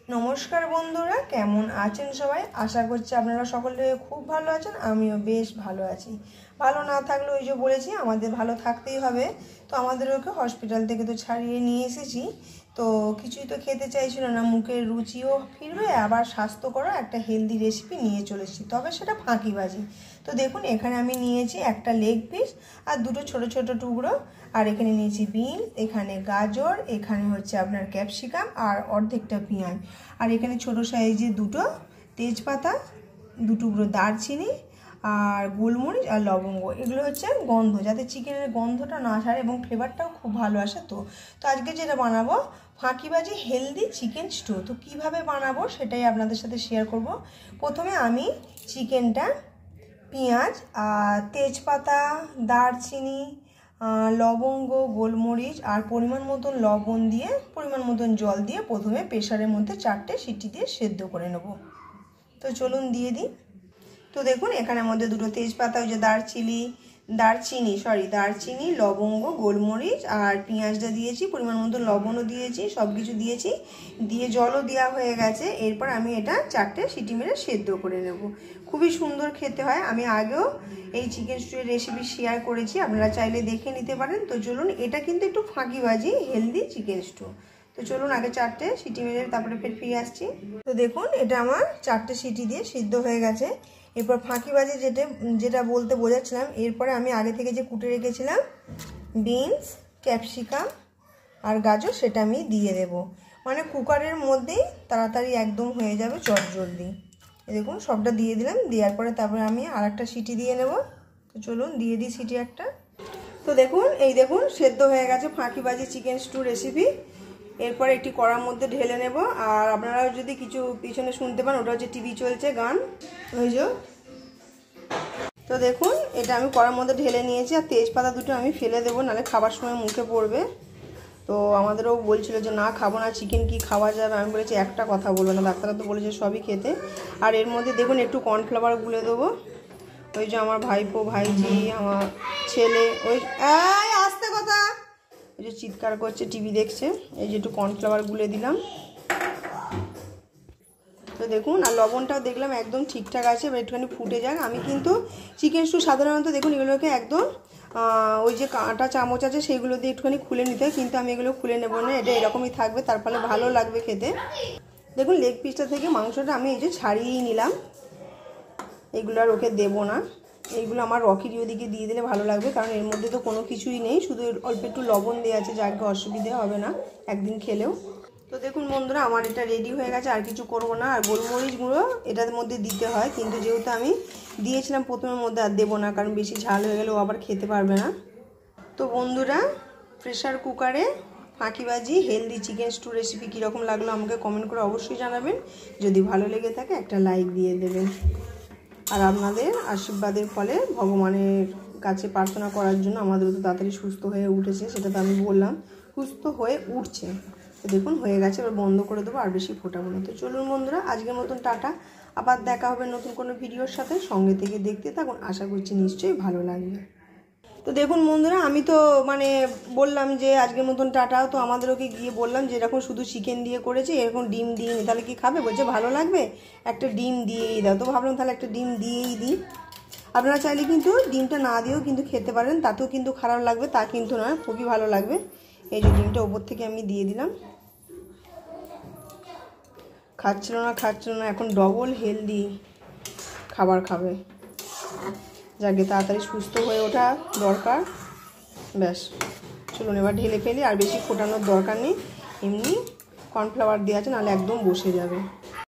নমস্কার বন্ধুরা, কেমন আছেন সবাই? আশা করছি আপনারা সকলে খুব ভালো আছেন। আমিও বেশ ভালো আছি। ভালো না থাকলে ওই যে বলেছি আমাদের ভালো থাকতেই হবে। তো আমাদের ওকে হসপিটাল থেকে তো ছাড়িয়ে নিয়ে এসেছি। তো কিছুই তো খেতে চাইছিল না, মুখের রুচিও ফিরবে, আবার স্বাস্থ্যকর একটা হেলদি রেসিপি নিয়ে চলেছি, তবে সেটা ফাঁকিবাজি। তো দেখুন, এখানে আমি নিয়েছি একটা লেগ পিস আর দুটো ছোট ছোট টুকরো, আর এখানে নিয়েছি বিনস, এখানে গাজর, এখানে হচ্ছে আপনার ক্যাপসিকাম আর অর্ধেকটা পেঁয়াজ, আর এখানে ছোট সাইজে দুটো তেজপাতা, দু টুকরো দারচিনি আর গোলমরিচ আর লবঙ্গ। এগুলো হচ্ছে গন্ধ, যাতে চিকেনের গন্ধটা না ছাড়ে এবং ফ্লেভারটাও খুব ভালো আসে। তো আজকে যেটা বানাবো ফাঁকিবাজি হেলদি চিকেন স্টু। তো কীভাবে বানাবো সেটাই আপনাদের সাথে শেয়ার করব। প্রথমে আমি চিকেনটা পেঁয়াজ আর তেজপাতা, দারচিনি, লবঙ্গ, গোলমরিচ আর পরিমাণ মতন লবণ দিয়ে, পরিমাণ মতন জল দিয়ে প্রথমে প্রেশারের মধ্যে 4টে সিটি দিয়ে সেদ্ধ করে নেব। তো চলুন দিয়ে দিই। তো দেখুন, এখানের মধ্যে দুটো তেজপাতা, ওই যে দারচিনি, লবঙ্গ, গোলমরিচ আর পেঁয়াজটা দিয়েছি, পরিমাণ মতো লবণও দিয়েছি, সব কিছু দিয়েছি, দিয়ে জলও দেওয়া হয়ে গেছে। এরপর আমি এটা 4টে সিটি মেরে সেদ্ধ করে নেব। খুবই সুন্দর খেতে হয়। আমি আগেও এই চিকেন স্টুয়ের রেসিপি শেয়ার করেছি, আপনারা চাইলে দেখে নিতে পারেন। তো চলুন, এটা কিন্তু একটু ফাঁকিবাজি হেলদি চিকেন স্টু। তো চলুন আগে 4টে সিটি মেরে তারপরে ফিরে আসছি। তো দেখুন, এটা আমার 4টে সিটি দিয়ে সিদ্ধ হয়ে গেছে। এরপর ফাঁকিবাজি যেটা বলতে বোঝাচ্ছিলাম, এরপরে আমি আগে থেকে যে কুটে রেখেছিলাম বিনস, ক্যাপসিকাম আর গাজর, সেটা আমি দিয়ে দেব। মানে কুকারের মধ্যেই তাড়াতাড়ি একদম হয়ে যাবে, চটজলদি। দেখুন, সবটা দিয়ে দিলাম। দেওয়ার পরে তারপরে আমি আর একটা সিটি দিয়ে নেব। তো চলুন দিয়ে দিই সিটি একটা। তো দেখুন, সেদ্ধ হয়ে গেছে ফাঁকিবাজি চিকেন স্টু রেসিপি। এরপর একটি কড়ার মধ্যে ঢেলে নেব। আর আপনারা যদি কিছু পিছনে শুনতে পান, ওটা হচ্ছে টিভি চলছে, গান, ওই যে। তো দেখুন, এটা আমি কড়ার মধ্যে ঢেলে নিয়েছি। আর তেজপাতা দুটো আমি ফেলে দেবো, নাহলে খাবার সময় মুখে পড়বে। তো আমাদেরও বলছিল যে না, খাবো না, চিকেন কি খাওয়া যাবে? আমি বলেছি একটা কথা বলবো না, ডাক্তাররা তো বলেছে সবই খেতে। আর এর মধ্যে দেখুন একটু কর্নফ্লাওয়ার গুলে দেবো। ওই যে আমার ভাইপো, ভাইজি, আমার ছেলে, ওই আস্তে কথা, ওই যে চিৎকার করছে, টিভি দেখছে। এই যে একটু কর্নফ্লাওয়ার গুলে দিলাম। তো দেখুন, আর লবণটাও দেখলাম একদম ঠিকঠাক আছে। এবার একটুখানি ফুটে যাক। আমি কিন্তু চিকেন স্টু সাধারণত দেখুন এগুলোকে একদম ওই যে কাঁটা চামচ আছে সেইগুলো দিয়ে একটুখানি খুলে নিতে হয়, কিন্তু আমি এগুলো খুলে নেব না। এটা এরকমই থাকবে, তার ফলে ভালো লাগবে খেতে। দেখুন, লেগ পিসটা থেকে মাংসটা আমি এই যে ছাড়িয়েই নিলাম। এইগুলো আর ওকে দেবো না। এইগুলো আমার রকির ওদিকে দিয়ে দিলে ভালো লাগবে, কারণ এর মধ্যে তো কোনো কিছুই নেই, শুধু অল্প একটু লবণ দেওয়া আছে, যাকে অসুবিধে হবে না একদিন খেলেও। তো দেখুন বন্ধুরা, আমার এটা রেডি হয়ে গেছে, আর কিছু করবো না। আর গোলমরিচ গুঁড়ো এটার মধ্যে দিতে হয়, কিন্তু যেহেতু আমি দিয়েছিলাম প্রথমের মধ্যে, আর দেবো না, কারণ বেশি ঝাল হয়ে গেলে ও আবার খেতে পারবে না। তো বন্ধুরা, প্রেশার কুকারে ফাঁকিবাজি হেলদি চিকেন স্টু রেসিপি কীরকম লাগলো আমাকে কমেন্ট করে অবশ্যই জানাবেন। যদি ভালো লেগে থাকে একটা লাইক দিয়ে দেবেন। আর আপনাদের আশীর্বাদের ফলে ভগবানের কাছে প্রার্থনা করার জন্য আমাদের তো তাড়াতাড়ি সুস্থ হয়ে উঠেছে, সেটা তো আমি বললাম, সুস্থ হয়ে উঠছে। তো দেখুন হয়ে গেছে, এবার বন্ধ করে দেবো, আর বেশি ফোটাবো না। তো চলুন বন্ধুরা, আজকের মতন টাটা। আবার দেখা হবে নতুন কোনো ভিডিওর সাথে। সঙ্গে থেকে দেখতে থাকুন, আশা করছি নিশ্চয়ই ভালো লাগবে। তো দেখুন বন্ধুরা, আমি তো মানে বললাম যে আজকের মতন টাটা। তো আমাদের ওকে গিয়ে বললাম যে এরকম শুধু চিকেন দিয়ে করেছি, এরকম ডিম দিইনি, তাহলে কি খাবে? বলছে ভালো লাগবে, একটা ডিম দিয়েই দাও। তো ভাবলাম তাহলে একটা ডিম দিয়েই দিই। আপনারা চাইলে কিন্তু ডিমটা না দিয়েও কিন্তু খেতে পারেন, তাতেও কিন্তু খারাপ লাগবে তা কিন্তু নয়, খুবই ভালো লাগবে। এই যে ডিমটা ওপর থেকে আমি দিয়ে দিলাম। খাচ্ছিল না, এখন ডবল হেলদি খাবার খাবে। যাকে তাড়াতাড়ি সুস্থ হয়ে ওঠা দরকার। ব্যাস, চলুন এবার ঢেলে ফেলি। আর বেশি ফোটানোর দরকার নেই, এমনি কর্নফ্লাওয়ার দেওয়া আছে, নাহলে একদম বসে যাবে।